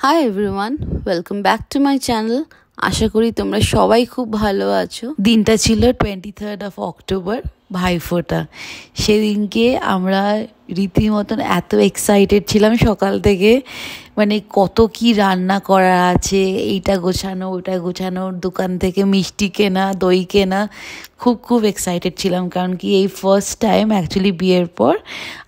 High everyone, welcome back to my channel. আশা করি তোমরা সবাই খুব ভালো আছো। দিনটা ছিল 23rd of অক্টোবর, ভাইফোঁটা। সেদিনকে আমরা রীতিমতন এত এক্সাইটেড ছিলাম সকাল থেকে, মানে কত কি রান্না করা আছে, এইটা গোছানো ওটা গোছানো, দোকান থেকে মিষ্টি কেনা, দই কেনা, খুব এক্সাইটেড ছিলাম। কারণ কি এই ফার্স্ট টাইম অ্যাকচুয়ালি বিয়ের পর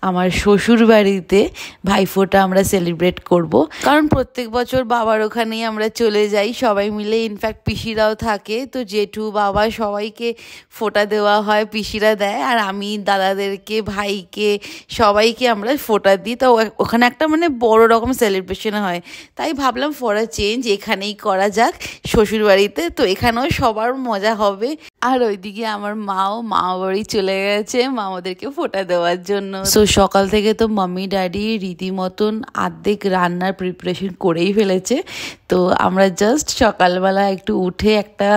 আমার শ্বশুর বাড়িতে ভাইফোঁটা আমরা সেলিব্রেট করব। কারণ প্রত্যেক বছর বাবার ওখানেই আমরা চলে যাই সবাই মিলে, ইনফ্যাক্ট পিসিরাও থাকে, তো জেঠু বাবা সবাইকে ফোঁটা দেওয়া হয়, পিসিরা দেয়, আর আমি দাদাদেরকে ভাইকে সবাইকে আমরা ফোঁটা দিই। তো ওখানে একটা মানে বড় রকম সেলিব্রেশন হয়, তাই ভাবলাম ফর আ চেঞ্জ এখানেই করা যাক শ্বশুর বাড়িতে, তো এখানেও সবার মজা হবে। আর ওইদিকে আমার মামা বাড়ি চলে গেছে মামাদেরকে ফোঁটা দেওয়ার জন্য। সো সকাল থেকে তো মাম্মি ড্যাডি রীতিমতন আর্ধেক রান্নার প্রিপারেশন করেই ফেলেছে। তো আমরা জাস্ট সকালবেলা একটু উঠে একটা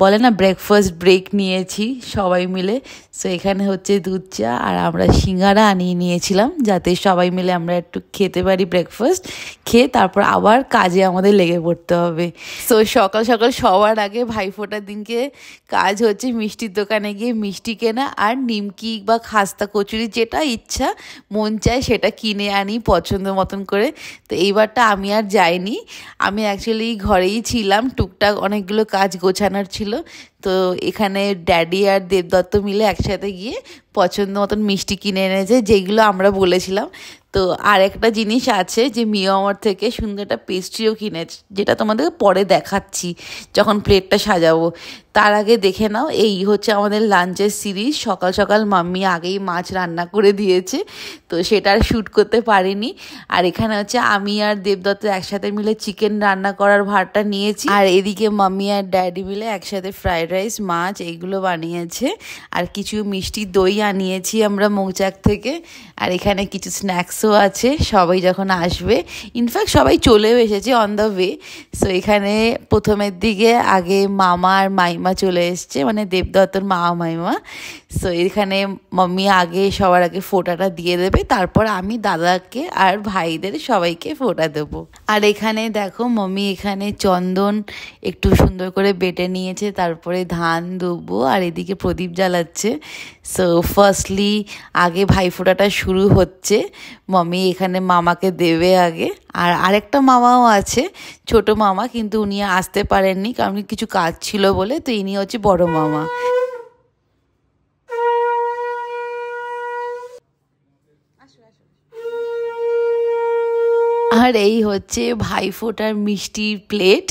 বলে না ব্রেকফাস্ট ব্রেক নিয়েছি সবাই মিলে। সো এখানে হচ্ছে দুধ চা আর আমরা সিঙ্গারা আনিয়ে নিয়েছিলাম, যাতে সবাই মিলে আমরা একটু খেতে পারি ব্রেকফাস্ট খেয়ে তারপর আবার কাজে আমাদের লেগে পড়তে হবে। সো সকাল সকাল সবার আগে ভাইফোঁটার দিনকে কাজ হচ্ছে মিষ্টির দোকানে গিয়ে মিষ্টি কেনা আর নিমকি বা খাস্তা কচুরি যেটা ইচ্ছা মন চায় সেটা কিনে আনি পছন্দ মতন করে। তো এইবারটা আমি আর যাইনি, আমি অ্যাকচুয়ালি ঘরেই ছিলাম, টুকটাক অনেকগুলো কাজ গোছানোর ছিল। তো এখানে ড্যাডি আর দেবদত্ত মিলে একসাথে গিয়ে পছন্দ মতন মিষ্টি কিনে এনেছে, যেগুলো আমরা বলেছিলাম। তো আর একটা জিনিস আছে যে মিয়ামর থেকে সুন্দর একটা পেস্ট্রিও কিনেছে, যেটা তোমাদের পরে দেখাচ্ছি যখন প্লেটটা সাজাবো। তার আগে দেখে নাও, এই হচ্ছে আমাদের লাঞ্চের সিরিজ। সকাল সকাল মাম্মি আগেই মাছ রান্না করে দিয়েছে, তো সেটা আর শ্যুট করতে পারিনি। আর এখানে হচ্ছে আমি আর দেবদত্ত একসাথে মিলে চিকেন রান্না করার ভারটা নিয়েছি, আর এদিকে মাম্মি আর ড্যাডি মিলে একসাথে ফ্রাইড রাইস মাছ এইগুলো বানিয়েছে। আর কিছু মিষ্টি দই আনিয়েছি আমরা মৌচাক থেকে, আর এখানে কিছু স্ন্যাক্সও আছে সবাই যখন আসবে। ইনফ্যাক্ট সবাই চলেও এসেছে অন দ্য ওয়ে। সো এখানে প্রথমের দিকে আগে মামা আর মাইমা চলে এসছে, মানে দেবদত্তর মামা মাইমা। সো এখানে মাম্মি আগে সবার আগে ফোঁটাটা দিয়ে দেবে, তারপর আমি দাদাকে আর ভাইদের সবাইকে ফোঁটা দেবো। আর এখানে দেখো মাম্মি এখানে চন্দন একটু সুন্দর করে বেটে নিয়েছে, তারপরে ধান দুব্বো আর এদিকে প্রদীপ জ্বালাচ্ছে। সো ফার্স্টলি আগে ভাইফোঁটাটা শুরু হচ্ছে, মাম্মি এখানে মামাকে দেবে আগে। আর আরেকটা মামাও আছে, ছোট মামা, কিন্তু উনি আসতে পারেননি কারণ কিছু কাজ ছিল বলে, তো ইনি হচ্ছে বড় মামা। আর এই হচ্ছে ভাইফোঁটার মিষ্টির প্লেট,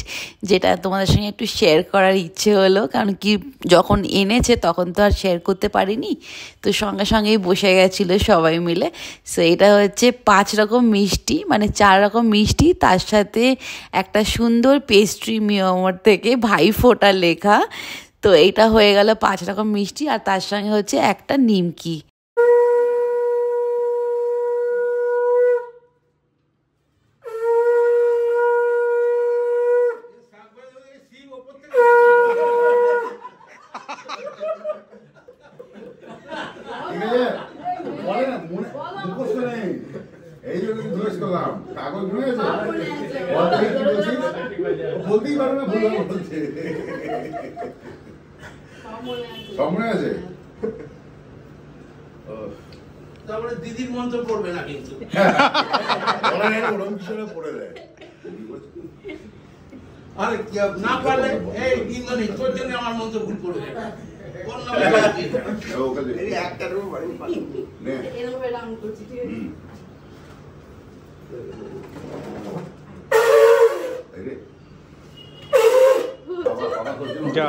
যেটা তোমাদের সঙ্গে একটু শেয়ার করার ইচ্ছে হলো, কারণ কি যখন এনেছে তখন তো আর শেয়ার করতে পারিনি, তো সঙ্গে সঙ্গেই বসে গেছিলো সবাই মিলে। সো এটা হচ্ছে 5 রকম মিষ্টি, মানে 4 রকম মিষ্টি, তার সাথে একটা সুন্দর পেস্ট্রি মিয়ামর থেকে ভাইফোঁটা লেখা। তো এইটা হয়ে গেল 5 রকম মিষ্টি, আর তার সঙ্গে হচ্ছে একটা নিমকি। এই জন্য জিজ্ঞেস করলাম কাগজ মনে আছে বলতেই পারো না, ভুল বলছে সব মনে আছে। তারপরে দিদির মন্ত্র পড়বে না কিন্তু ওরম কিছু পড়ে দেয়। আরে কি না পারলে এই ইন্দ্রনী তোর জন্য আমার মন্ত্র ভুল পড়ে যায়। একটা রুম বাড়ি নে এরকম রাউন্ড করছি, ঠিক আছে। যা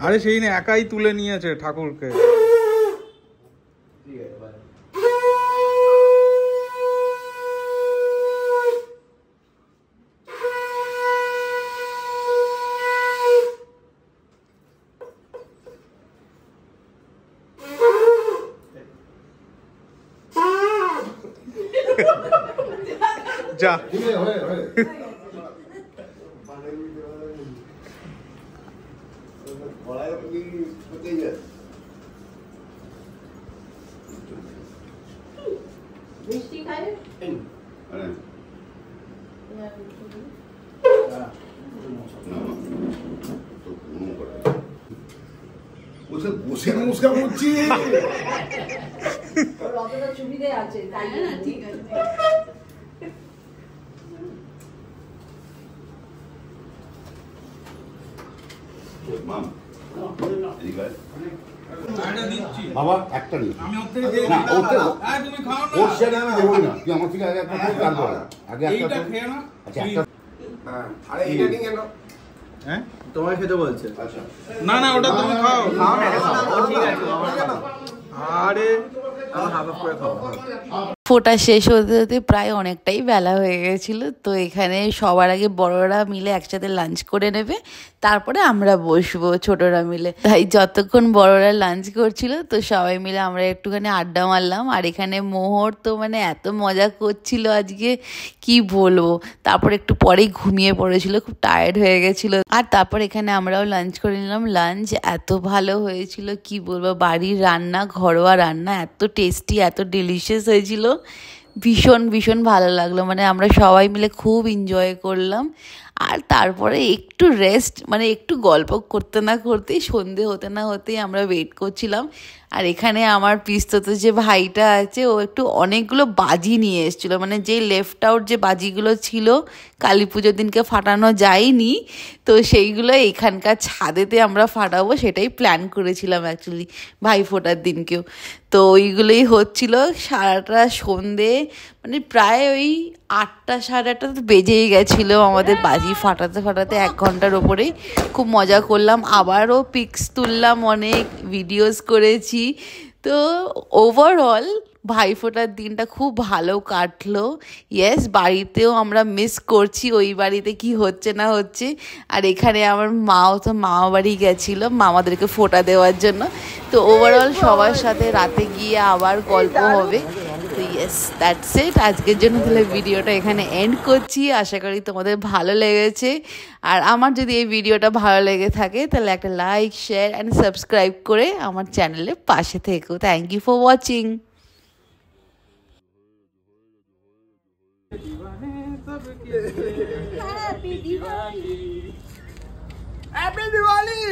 আরে সেই না একাই তুলে নিয়েছে ঠাকুরকে। যা বসে নমস্কার করছি। বাবা একটা নিয়ে আমি ওর থেকে দিয়ে দিই। তুমি খাও না। ওর সেটা আমি দেবই না, তুই আমার থেকে আগে একটা খাও, তারপর আগে একটা এইটা খাও। খেয়ে না। আচ্ছা একটা আরে এইটা নিয়ে কেন? হ্যাঁ তোমায় খেতে বলছে। আচ্ছা না না ওটা তুমি খাও খাও না, খাও। ও ঠিক আছে, আমার খাও। আরে আমার হাফ হাফ করে খাও। ফোটা শেষ হতে হতে প্রায় অনেকটাই বেলা হয়ে গেছিলো। তো এখানে সবার আগে বড়রা মিলে একসাথে লাঞ্চ করে নেবে, তারপরে আমরা বসবো ছোটরা মিলে। তাই যতক্ষণ বড়রা লাঞ্চ করছিল তো সবাই মিলে আমরা একটুখানি আড্ডা মারলাম। আর এখানে মোহর তো মানে এত মজা করছিল আজকে কি বলবো। তারপর একটু পরেই ঘুমিয়ে পড়েছিল, খুব টায়ার্ড হয়ে গেছিলো। আর তারপর এখানে আমরাও লাঞ্চ করে নিলাম। লাঞ্চ এত ভালো হয়েছিল কি বলবো, বাড়ির রান্না, ঘরোয়া রান্না এত টেস্টি, এত ডিলিশিয়াস হয়েছিল। ভীষণ ভীষণ ভালো লাগলো, মানে আমরা সবাই মিলে খুব এনজয় করলাম। আর তারপরে একটু রেস্ট, মানে একটু গল্প করতে না করতেই সন্ধে হতে না হতেই আমরা ওয়েট করছিলাম। আর এখানে আমার পিস্ততে যে ভাইটা আছে ও একটু অনেকগুলো বাজি নিয়ে এসেছিলো, মানে যে লেফট আউট যে বাজিগুলো ছিল কালী পুজোর দিনকে ফাটানো যায়নি, তো সেইগুলো এখানকার ছাদেতে আমরা ফাটাবো সেটাই প্ল্যান করেছিলাম অ্যাকচুয়ালি ভাইফোঁটার দিনকেও। তো ওইগুলোই হচ্ছিল সারাটা সন্ধে, মানে প্রায় ওই 8টা সাড়ে 8টা তো বেজেই গেছিলো আমাদের বাজি ফাটাতে ফাটাতে, 1 ঘন্টার ওপরেই। খুব মজা করলাম, আবারও পিকস তুললাম, অনেক ভিডিওস করেছি। তো ওভারঅল ভাইফোঁটার দিনটা খুব ভালো কাটলো। ইয়েস, বাড়িতেও আমরা মিস করছি ওই বাড়িতে কি হচ্ছে না হচ্ছে। আর এখানে আমার মাও তো মামা বাড়ি গেছিলো মামাদেরকে ফোঁটা দেওয়ার জন্য। তো ওভারঅল সবার সাথে রাতে গিয়ে আবার গল্প হবে। তো ইয়েস, দ্যাটস ইট। আজকের জন্য তাহলে ভিডিওটা এখানে এন্ড করছি। আশা করি তোমাদের ভালো লেগেছে। আর আমার যদি এই ভিডিওটা ভালো লেগে থাকে তাহলে একটা লাইক, শেয়ার অ্যান্ড সাবস্ক্রাইব করে আমার চ্যানেলের পাশে থেকো। Thank you for watching. Happy Diwali!